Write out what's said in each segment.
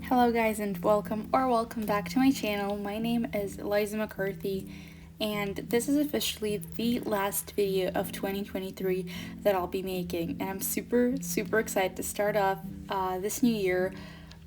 Hello guys and welcome back to my channel. My name is Liza McCarthy and this is officially the last video of 2023 that I'll be making, and I'm super excited to start off this new year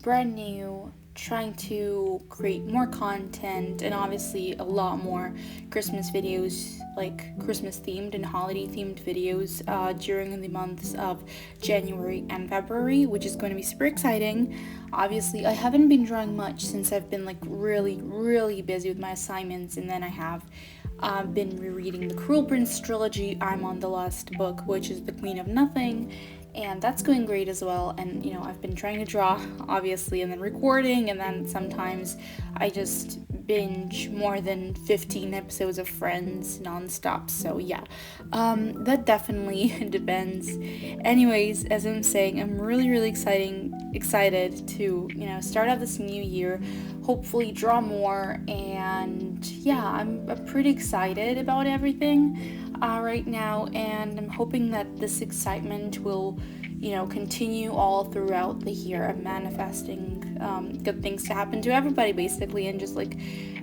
brand new, trying to create more content and obviously a lot more Christmas videos, like Christmas themed and holiday themed videos during the months of January and February, which is going to be super exciting. Obviously I haven't been drawing much since I've been like really busy with my assignments, and then I have been rereading the Cruel Prince trilogy. I'm on the last book, which is The Queen of Nothing, and that's going great as well. And I've been trying to draw obviously, and then recording, and then sometimes I just binge more than 15 episodes of Friends nonstop. So yeah, that definitely depends. Anyways, as I'm saying, I'm really excited to start out this new year, hopefully draw more, and yeah, I'm pretty excited about everything right now, and I'm hoping that this excitement will continue all throughout the year. I'm manifesting good things to happen to everybody basically, and just like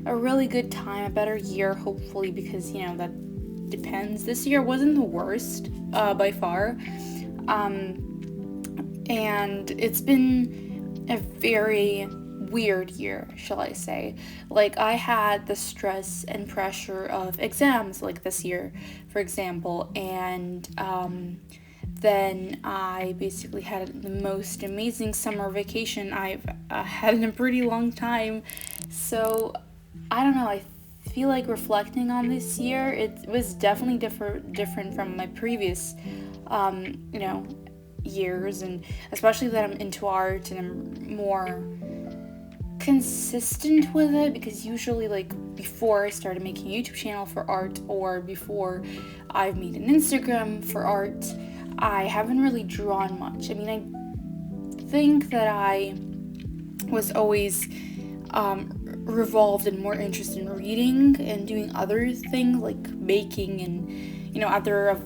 a really good time, a better year hopefully, because that depends. This year wasn't the worst by far, and it's been a very weird year, shall I say. Like, I had the stress and pressure of exams, like this year, for example, and then I basically had the most amazing summer vacation I've had in a pretty long time. So, I don't know, I feel like reflecting on this year, it was definitely different from my previous, years, and especially that I'm into art and I'm more consistent with it, because usually, like, before I started making a YouTube channel for art, or before I've made an Instagram for art, I haven't really drawn much. I mean, I think that I was always revolved and more interested in reading and doing other things like baking and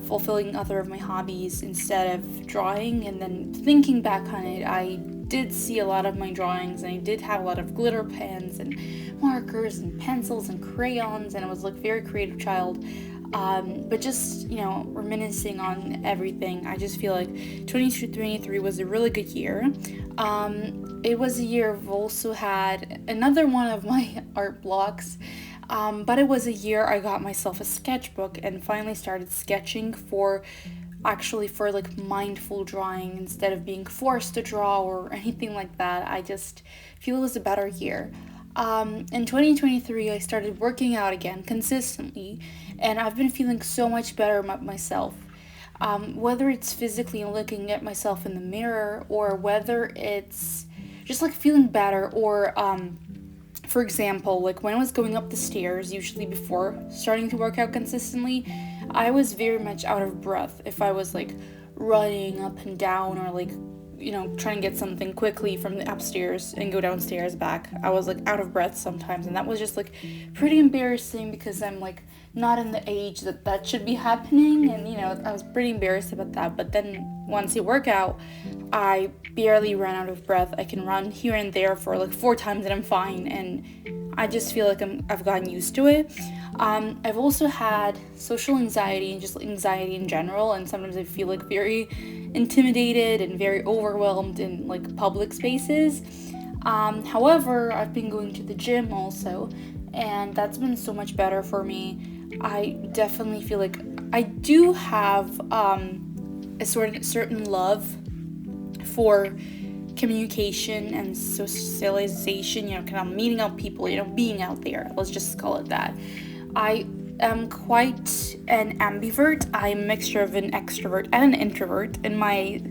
fulfilling other of my hobbies instead of drawing. And then thinking back on it, I did see a lot of my drawings, and I did have a lot of glitter pens and markers and pencils and crayons, and I was like a very creative child. But just reminiscing on everything, I just feel like 2023 was a really good year. It was a year I've also had another one of my art blocks, but it was a year I got myself a sketchbook and finally started sketching for like mindful drawing instead of being forced to draw or anything like that. I just feel it was a better year. In 2023, I started working out again consistently, and I've been feeling so much better about myself. Whether it's physically looking at myself in the mirror, or whether it's just like feeling better, or for example, like when I was going up the stairs, usually before starting to work out consistently, I was very much out of breath if I was like running up and down, or like trying to get something quickly from the upstairs and go downstairs back. I was like out of breath sometimes, and that was just like pretty embarrassing, because I'm like not in the age that should be happening, and I was pretty embarrassed about that. But then once you work out, I barely ran out of breath. I can run here and there for like 4 times and I'm fine, and I just feel like I've gotten used to it. I've also had social anxiety and just anxiety in general, and sometimes I feel like very intimidated and very overwhelmed in like public spaces. However, I've been going to the gym also, and that's been so much better for me. I definitely feel like I do have a certain love for communication and socialization, kind of meeting out people, being out there. Let's just call it that. I am quite an ambivert. I'm a mixture of an extrovert and an introvert. In my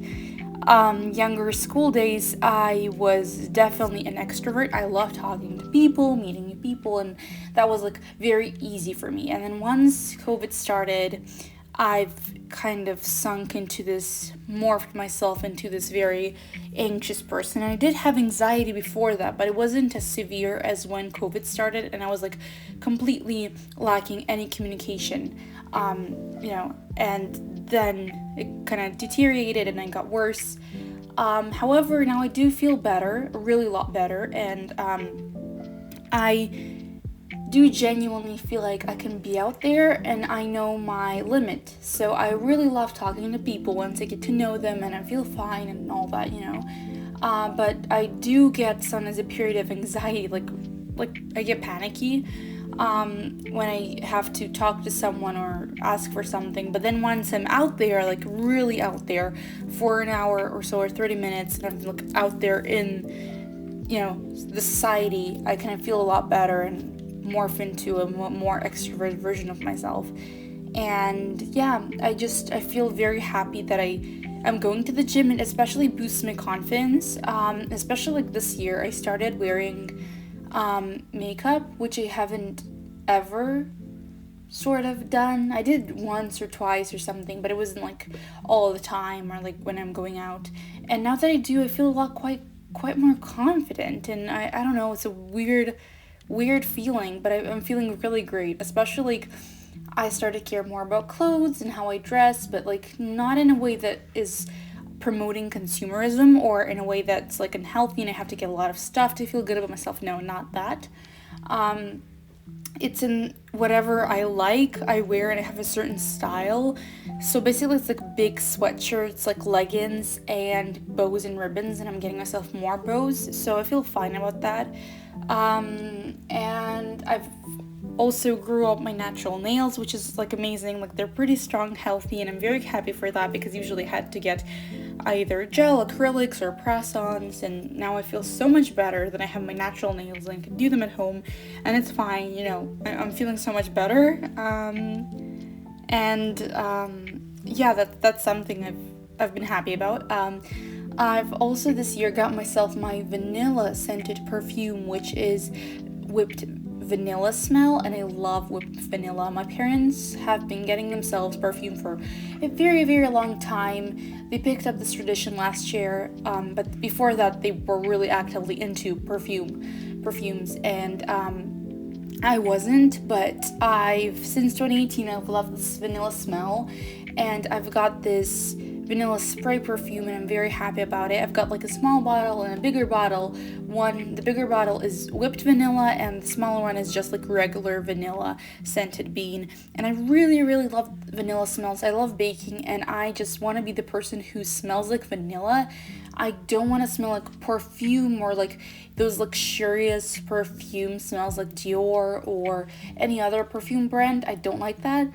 younger school days, I was definitely an extrovert. I loved talking to people, meeting new people, and that was like very easy for me. And then once COVID started, I've kind of sunk into this, morphed myself into this very anxious person. And I did have anxiety before that, but it wasn't as severe as when COVID started, and I was like completely lacking any communication. And then it kind of deteriorated and then got worse. However, now I do feel better, a really lot better, and I do genuinely feel like I can be out there and I know my limit. So I really love talking to people once I get to know them and I feel fine and all that, but I do get sometimes a period of anxiety, like I get panicky when I have to talk to someone or ask for something. But then once I'm out there, like really out there for an hour or so or 30 minutes, and I'm like out there in, the society, I kind of feel a lot better and morph into a more extroverted version of myself. And yeah, I feel very happy that I'm going to the gym, and especially boosts my confidence. Especially like this year, I started wearing makeup, which I haven't ever sort of done. I did once or twice or something, but it wasn't like all the time or like when I'm going out. And now that I do, I feel a lot quite more confident, and I don't know, it's a weird feeling, but I'm feeling really great. Especially like I started to care more about clothes and how I dress, but like not in a way that is promoting consumerism or in a way that's like unhealthy and I have to get a lot of stuff to feel good about myself. No, not that. It's in whatever I like, I wear, and I have a certain style. So basically it's like big sweatshirts, like leggings and bows and ribbons, and I'm getting myself more bows, so I feel fine about that. And I've also grew up my natural nails, which is like amazing. Like they're pretty strong, healthy, and I'm very happy for that because usually I had to get either gel, acrylics, or press-ons, and now I feel so much better that I have my natural nails and I can do them at home, and it's fine. I'm feeling so much better. Yeah, that's something I've been happy about. I've also this year got myself my vanilla scented perfume, which is whipped vanilla smell, and I love whipped vanilla. My parents have been getting themselves perfume for a very, very long time. They picked up this tradition last year, but before that they were really actively into perfumes, and I wasn't, but since 2018 I've loved this vanilla smell, and I've got this vanilla spray perfume and I'm very happy about it. I've got like a small bottle and a bigger bottle. The bigger bottle is whipped vanilla and the smaller one is just like regular vanilla scented bean. And I really, really love vanilla smells. I love baking and I just want to be the person who smells like vanilla. I don't want to smell like perfume or like those luxurious perfume smells like Dior or any other perfume brand. I don't like that.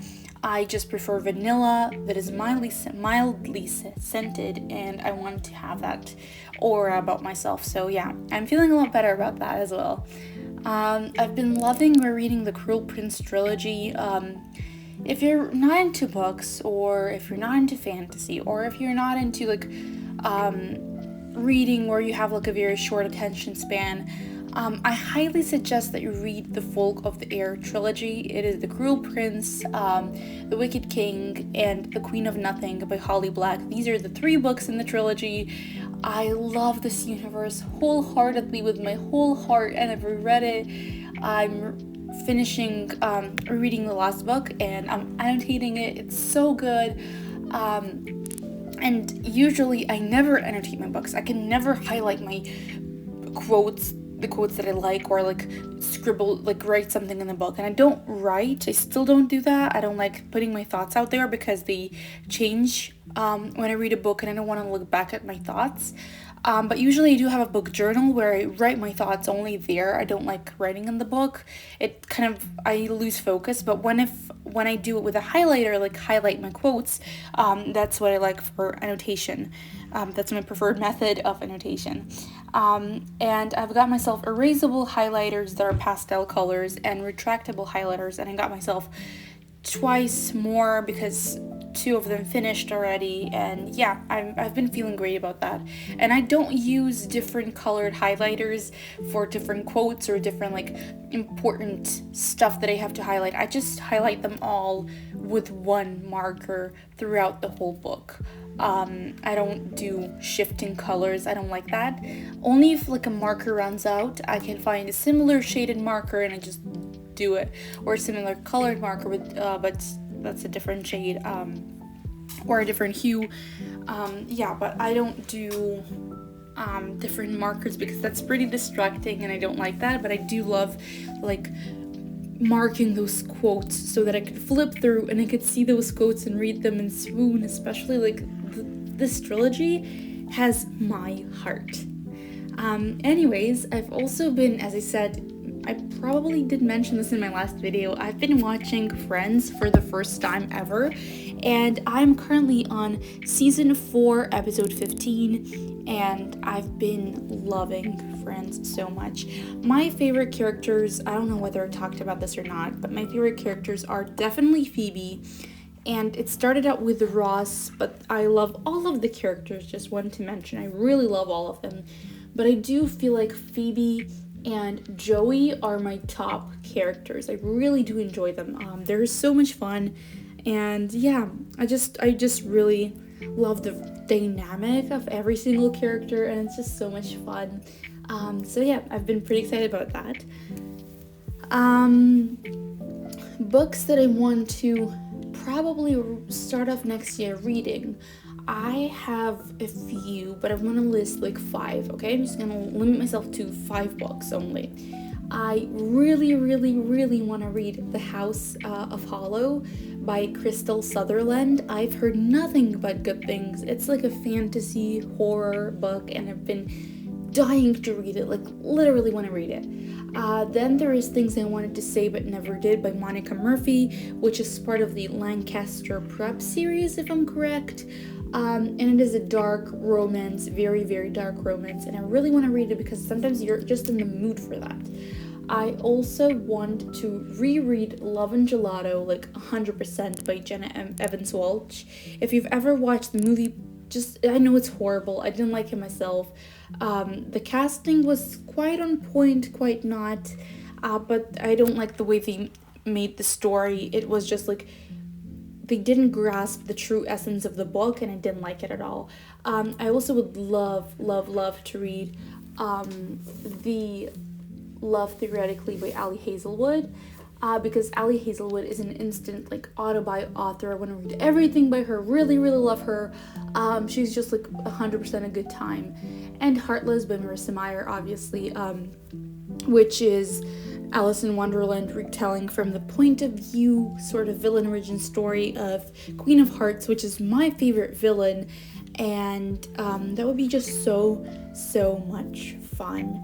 I just prefer vanilla that is mildly scented, and I want to have that aura about myself. So yeah, I'm feeling a lot better about that as well. I've been loving rereading the Cruel Prince trilogy. If you're not into books, or if you're not into fantasy, or if you're not into like reading where you have like a very short attention span, I highly suggest that you read the Folk of the Air trilogy. It is The Cruel Prince, The Wicked King, and The Queen of Nothing by Holly Black. These are the 3 books in the trilogy. I love this universe wholeheartedly with my whole heart, and I've reread it. I'm finishing reading the last book, and I'm annotating it. It's so good. And usually I never annotate my books. I can never highlight my quotes, the quotes that I like, or like scribble, like write something in the book. And I don't write. I still don't do that. I don't like putting my thoughts out there because they change when I read a book, and I don't want to look back at my thoughts. But usually I do have a book journal where I write my thoughts only there. I don't like writing in the book. It kind of, I lose focus. But when I do it with a highlighter, like highlight my quotes, that's what I like for annotation. That's my preferred method of annotation. And I've got myself erasable highlighters that are pastel colors and retractable highlighters, and I got myself twice more because 2 of them finished already, and yeah, I've been feeling great about that. And I don't use different colored highlighters for different quotes or different like important stuff that I have to highlight. I just highlight them all with one marker throughout the whole book. I don't do shifting colors. I don't like that. Only if like a marker runs out, I can find a similar shaded marker and I just do it, or a similar colored marker with but that's a different shade. or a different hue. But I don't do different markers because that's pretty distracting and I don't like that. But I do love like marking those quotes so that I could flip through and I could see those quotes and read them and swoon, especially like this trilogy has my heart. Anyways, I've also been, as I said, I probably did mention this in my last video, I've been watching Friends for the first time ever, and I'm currently on season 4, episode 15, and I've been loving Friends so much. My favorite characters, I don't know whether I talked about this or not, but my favorite characters are definitely Phoebe, and it started out with Ross, but I love all of the characters, just one to mention. I really love all of them, but I do feel like Phoebe and Joey are my top characters. I really do enjoy them. They're so much fun, and yeah, I just really love the dynamic of every single character, and it's just so much fun. So yeah, I've been pretty excited about that. Books that I want to probably start off next year reading. I have a few, but I want to list like 5, okay? I'm just going to limit myself to 5 books only. I really, really, really want to read The House of Hollow by Crystal Sutherland. I've heard nothing but good things. It's like a fantasy horror book, and I've been dying to read it, like literally want to read it. Then there is Things I Wanted to Say But Never Did by Monica Murphy, which is part of the Lancaster Prep series, if I'm correct. And it is a dark romance, very, very dark romance, and I really want to read it because sometimes you're just in the mood for that. I also want to reread Love and Gelato, like 100% by Jenna Evans Walsh. If you've ever watched the movie, I know it's horrible, I didn't like it myself. The casting was quite on point, quite not, but I don't like the way they made the story. It was just like, they didn't grasp the true essence of the book, and I didn't like it at all. I also would love to read The Love Theoretically by Ali Hazelwood, because Ali Hazelwood is an instant like autobi author. I want to read everything by her, really, really love her. She's just like 100% a good time. And Heartless by Marissa Meyer, obviously, which is Alice in Wonderland retelling from the point of view, sort of villain origin story of Queen of Hearts, which is my favorite villain, and that would be just so much fun.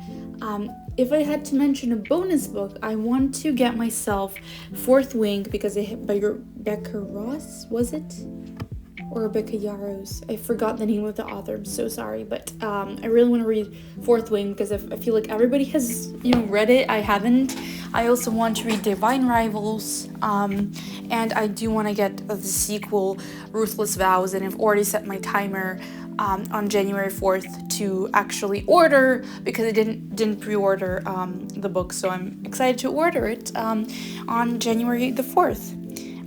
If I had to mention a bonus book, I want to get myself Fourth Wing, because by Rebecca Ross, was it? Or Rebecca Yarros. I forgot the name of the author, I'm so sorry, but I really want to read Fourth Wing because I feel like everybody has, read it. I haven't. I also want to read Divine Rivals, and I do want to get the sequel, Ruthless Vows, and I've already set my timer on January 4th to actually order, because I didn't pre-order the book, so I'm excited to order it on January the 4th.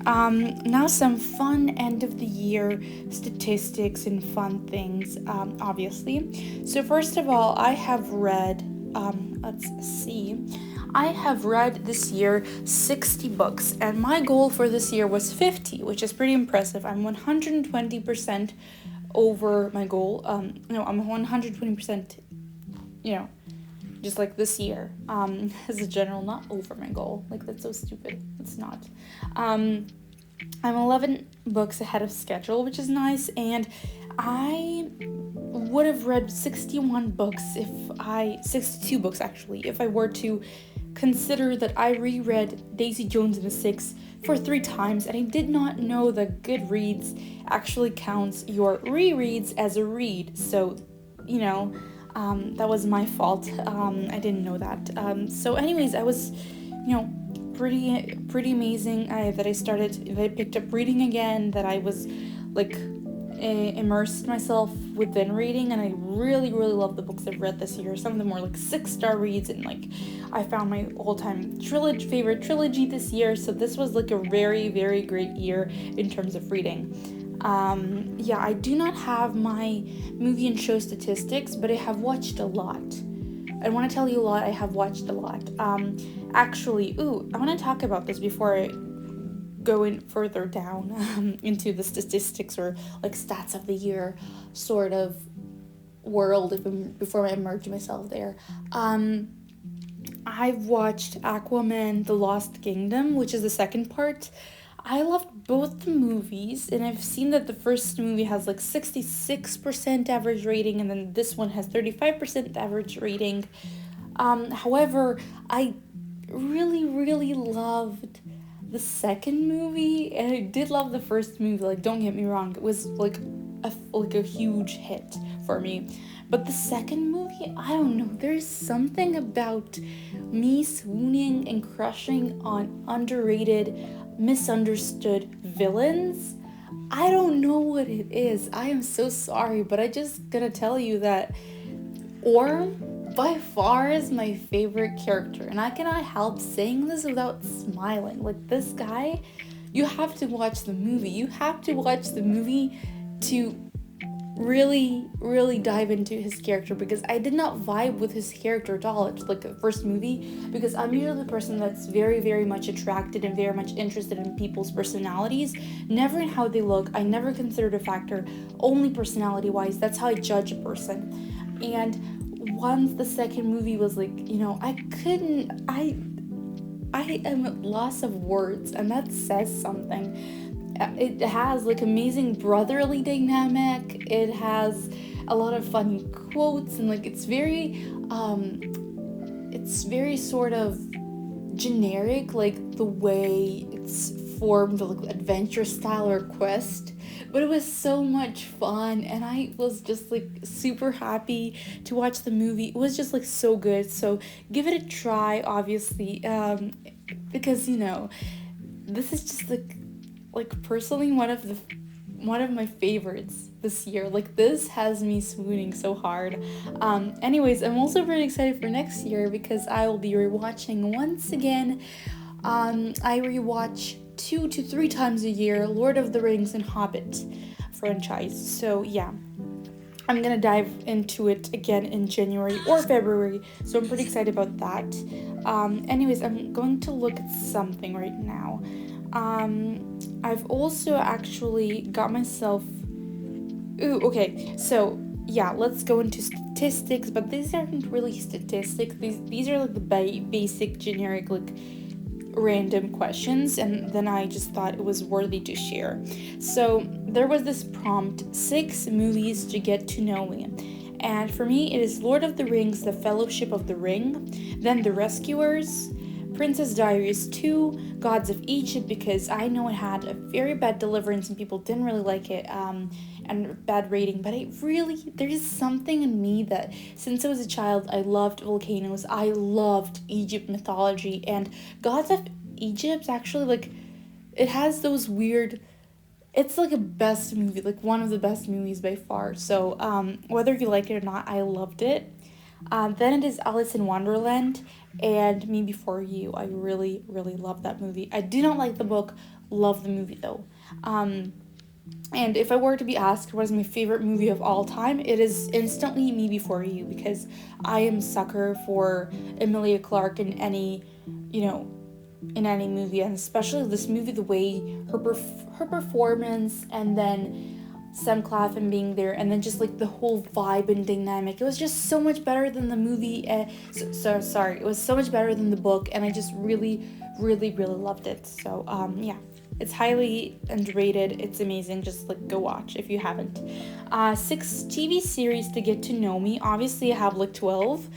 Now some fun end of the year statistics and fun things, obviously. So first of all, I have read, I have read this year 60 books, and my goal for this year was 50, which is pretty impressive. I'm 120% over my goal. I'm 120%, just like this year, as a general, not over my goal. Like, that's so stupid. It's not. I'm 11 books ahead of schedule, which is nice, and I would have read 62 books actually, if I were to consider that I reread Daisy Jones and the Six for 3 times, and I did not know that Goodreads actually counts your rereads as a read, so, that was my fault. I didn't know that. So anyways, I was, pretty amazing that I picked up reading again, that I was like immersed myself within reading, and I really, really love the books I've read this year. Some of them were like 6-star reads, and like I found my all-time favorite trilogy this year, so this was like a very, very great year in terms of reading. I do not have my movie and show statistics, but I have watched a lot. I want to tell you a lot. I have watched a lot. I want to talk about this before I going further down into the statistics or like stats of the year sort of world before I immerse myself there. I've watched Aquaman, The Lost Kingdom, which is the second part. I loved both the movies, and I've seen that the first movie has like 66% average rating, and then this one has 35% average rating. However, I really, really loved the second movie, and I did love the first movie, like, don't get me wrong, it was like a huge hit for me. But the second movie, I don't know, there's something about me swooning and crushing on underrated, misunderstood villains. I don't know what it is. I am so sorry, but I just gotta tell you that Orm by far is my favorite character, and I cannot help saying this without smiling. Like, this guy, you have to watch the movie. You have to watch the movie to really, really dive into his character, because I did not vibe with his character at all. It's like the first movie, because I'm usually the person that's very, very much attracted and very much interested in people's personalities, never in how they look. I never considered a factor, only personality wise. That's how I judge a person. And once the second movie was like, I am at loss of words, and that says something. It has like amazing brotherly dynamic. It has a lot of funny quotes, and like it's very sort of generic, like the way it's formed, like adventure style or quest. But it was so much fun, and I was just like super happy to watch the movie. It was just like so good. So give it a try, obviously, because this is just like personally one of my favorites this year. Like, this has me swooning so hard. Anyways, I'm also very excited for next year because I will be rewatching once again. I rewatch 2 to 3 times a year Lord of the Rings and Hobbit franchise. So yeah, I'm gonna dive into it again in January or February, so I'm pretty excited about that. Anyways, I'm going to look at something right now. I've also actually got myself... okay, so yeah, let's go into statistics, but these aren't really statistics. These are like the basic, generic, like random questions, and then I just thought it was worthy to share. So there was this prompt: 6 movies to get to know me. And for me, it is Lord of the Rings, The Fellowship of the Ring, then The Rescuers, Princess Diaries 2, Gods of Egypt, because I know it had a very bad deliverance and people didn't really like it, and bad rating, but there is something in me that since I was a child, I loved volcanoes, I loved Egypt mythology, and Gods of Egypt actually, like, it has those weird... It's like a best movie, like one of the best movies by far. So whether you like it or not, I loved it. Then it is Alice in Wonderland and Me Before You. I really, really love that movie. I do not like the book, love the movie though. And if I were to be asked what is my favorite movie of all time, it is instantly Me Before You, because I am a sucker for Emilia Clarke in any movie, and especially this movie, the way her performance, and then Sam Claflin being there, and then just like the whole vibe and dynamic. It was just so much better than the movie. It was so much better than the book, and I just really, really, really loved it. So yeah, it's highly underrated. It's amazing. Just like go watch if you haven't. 6 TV series to get to know me. Obviously, I have like 12.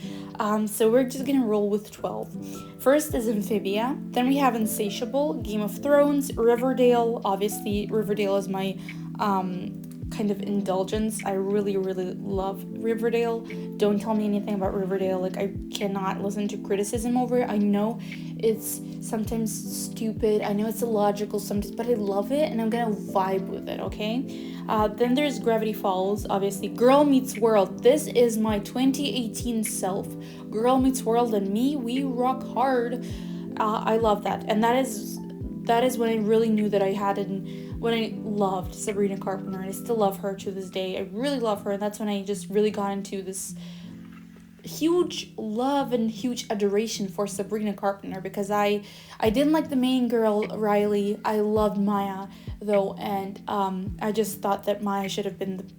So we're just gonna roll with 12. First is Amphibia. Then we have Insatiable, Game of Thrones, Riverdale. Obviously, Riverdale is my kind of indulgence. I really, really love Riverdale. Don't tell me anything about Riverdale. Like, I cannot listen to criticism over it. I know it's sometimes stupid. I know it's illogical sometimes, but I love it and I'm gonna vibe with it, okay? Then there's Gravity Falls, obviously. Girl Meets World. This is my 2018 self. Girl Meets World and me, we rock hard. I love that. And that is when I really knew that I had when I loved Sabrina Carpenter, and I still love her to this day. I really love her, and that's when I just really got into this huge love and huge adoration for Sabrina Carpenter, because I didn't like the main girl, Riley. I loved Maya though, and I just thought that Maya should have been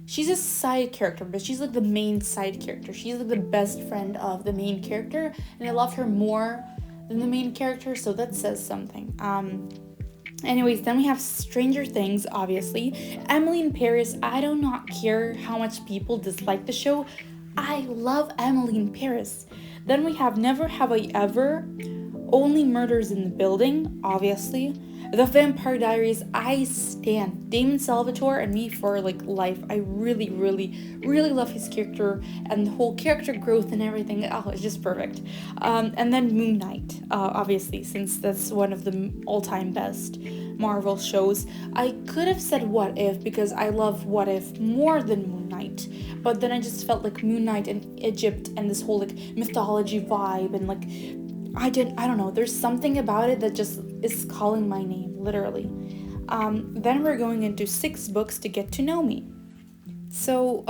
she's a side character, but she's like the main side character. She's like the best friend of the main character, and I loved her more than the main character, so that says something. Anyways, then we have Stranger Things, obviously. Emily in Paris, I do not care how much people dislike the show. I love Emily in Paris. Then we have Never Have I Ever, Only Murders in the Building, obviously. The Vampire Diaries, I stand Damon Salvatore and me for like life. I really, really, really love his character and the whole character growth and everything. Oh, it's just perfect. And then Moon Knight, obviously, since that's one of the all-time best Marvel shows. I could have said What If, because I love What If more than Moon Knight, but then I just felt like Moon Knight and Egypt and this whole like mythology vibe, and like I don't know, there's something about it that just is calling my name, literally. Then we're going into 6 books to get to know me. So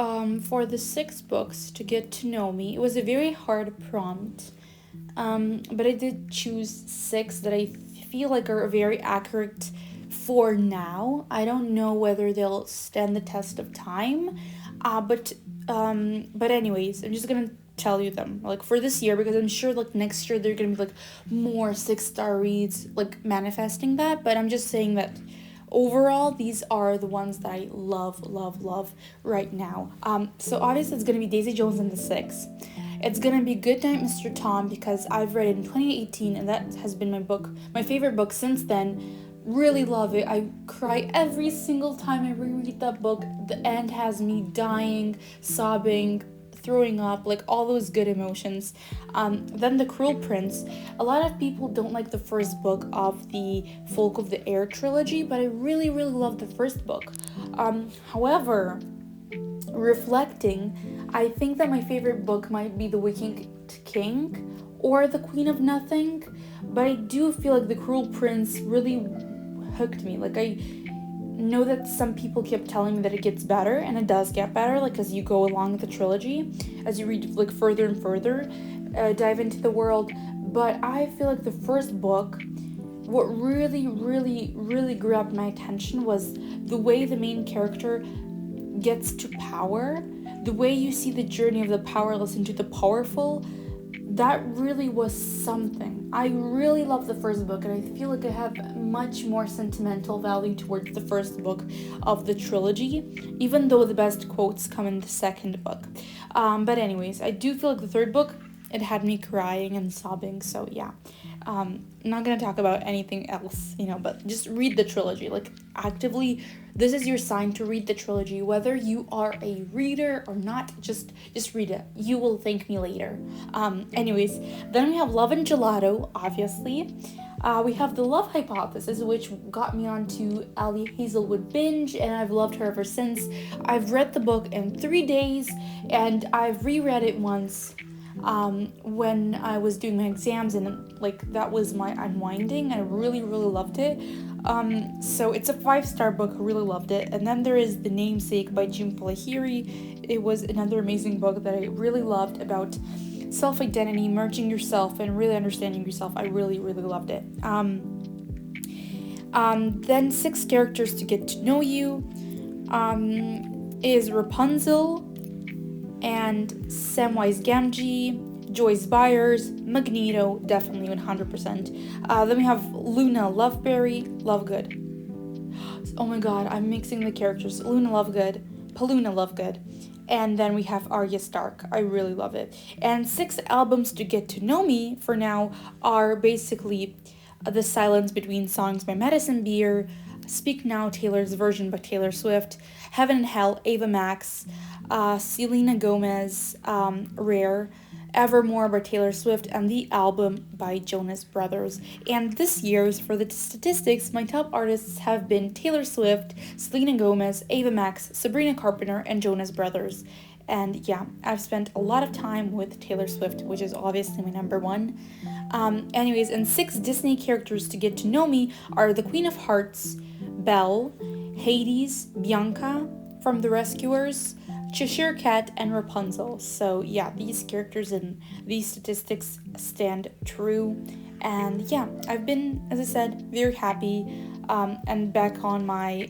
for the 6 books to get to know me, it was a very hard prompt, but I did choose 6 that I feel like are very accurate for now. I don't know whether they'll stand the test of time, but anyways, I'm just gonna tell you them like for this year, because I'm sure like next year they're gonna be like more 6-star reads, like manifesting that. But I'm just saying that overall these are the ones that I love right now. So obviously it's gonna be Daisy Jones and the Six. It's gonna be Goodnight Mr. Tom, because I've read it in 2018 and that has been my favorite book since then. Really love it. I cry every single time I reread that book. The end has me dying, sobbing, throwing up, like all those good emotions. Then The Cruel Prince. A lot of people don't like the first book of the Folk of the Air trilogy, but I really love the first book. However, reflecting, I think that my favorite book might be The Wicked King or The Queen of Nothing, but I do feel like The Cruel Prince really hooked me. Like, I know that some people kept telling me that it gets better, and it does get better, like as you go along the trilogy, as you read like further and further, dive into the world. But I feel like the first book, what really grabbed my attention was the way the main character gets to power, the way you see the journey of the powerless into the powerful. That really was something. I really love the first book, and I feel like I have much more sentimental value towards the first book of the trilogy, even though the best quotes come in the second book. But anyways, I do feel like the third book, it had me crying and sobbing, so yeah. I'm not gonna talk about anything else, but just read the trilogy. Like, actively, this is your sign to read the trilogy. Whether you are a reader or not, just read it. You will thank me later. Anyways, then we have Love and Gelato, obviously. We have The Love Hypothesis, which got me onto Ali Hazelwood binge, and I've loved her ever since. I've read the book in 3 days, and I've reread it once when I was doing my exams, and like that was my unwinding. I really loved it. So it's a 5-star book. I really loved it. And then there is The Namesake by Jim Lahiri. It was another amazing book that I really loved, about self-identity, merging yourself, and really understanding yourself. I really loved it. Then 6 Characters to Get to Know You is Rapunzel and Samwise Gamgee, Joyce Byers, Magneto, definitely 100%. Then we have Luna Loveberry, Lovegood. Oh my god, I'm mixing the characters. Luna Lovegood, Paluna Lovegood. And then we have Arya Stark. I really love it. And 6 albums to get to know me for now are basically The Silence Between Songs by Madison Beer, Speak Now, Taylor's Version by Taylor Swift, Heaven and Hell, Ava Max, Selena Gomez, Rare, Evermore by Taylor Swift, and The Album by Jonas Brothers. And this year's, for the statistics, my top artists have been Taylor Swift, Selena Gomez, Ava Max, Sabrina Carpenter, and Jonas Brothers. And yeah, I've spent a lot of time with Taylor Swift, which is obviously my number one. Anyways, and 6 Disney characters to get to know me are the Queen of Hearts, Belle, Hades, Bianca from The Rescuers, Cheshire Cat, and Rapunzel. So yeah, these characters and these statistics stand true. And yeah, I've been, as I said, very happy. And back on my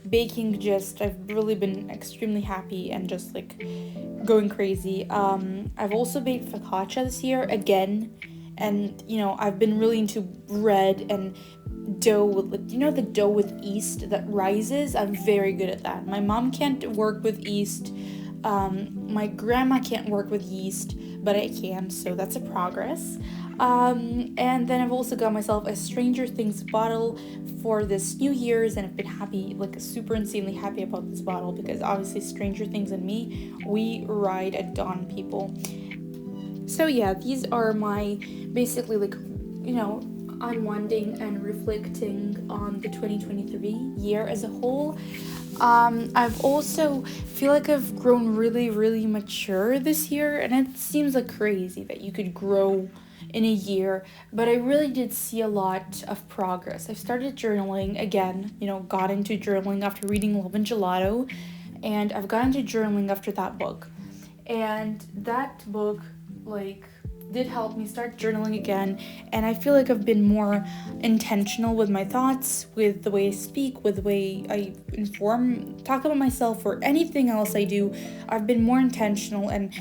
baking gist, I've really been extremely happy and just like going crazy. I've also baked focaccia this year again, and I've been really into bread and dough with, like, the dough with yeast that rises. I'm very good at that. My mom can't work with yeast. My grandma can't work with yeast, but I can, so that's a progress. And then I've also got myself a Stranger Things bottle for this New Year's, and I've been happy, like super insanely happy about this bottle, because obviously Stranger Things and me, we ride at dawn, people. So yeah, these are my basically like, unwinding and reflecting on the 2023 year as a whole. I've also feel like I've grown really, really mature this year, and it seems like crazy that you could grow in a year, but I really did see a lot of progress. I've started journaling again, got into journaling after reading Love and Gelato, and I've got into journaling after that book. And that book, like, did help me start journaling again, and I feel like I've been more intentional with my thoughts, with the way I speak, with the way I talk about myself, or anything else I do. I've been more intentional, and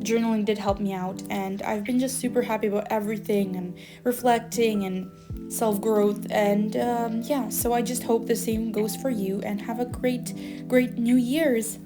journaling did help me out, and I've been just super happy about everything and reflecting and self-growth, and so I just hope the same goes for you, and have a great New Year's.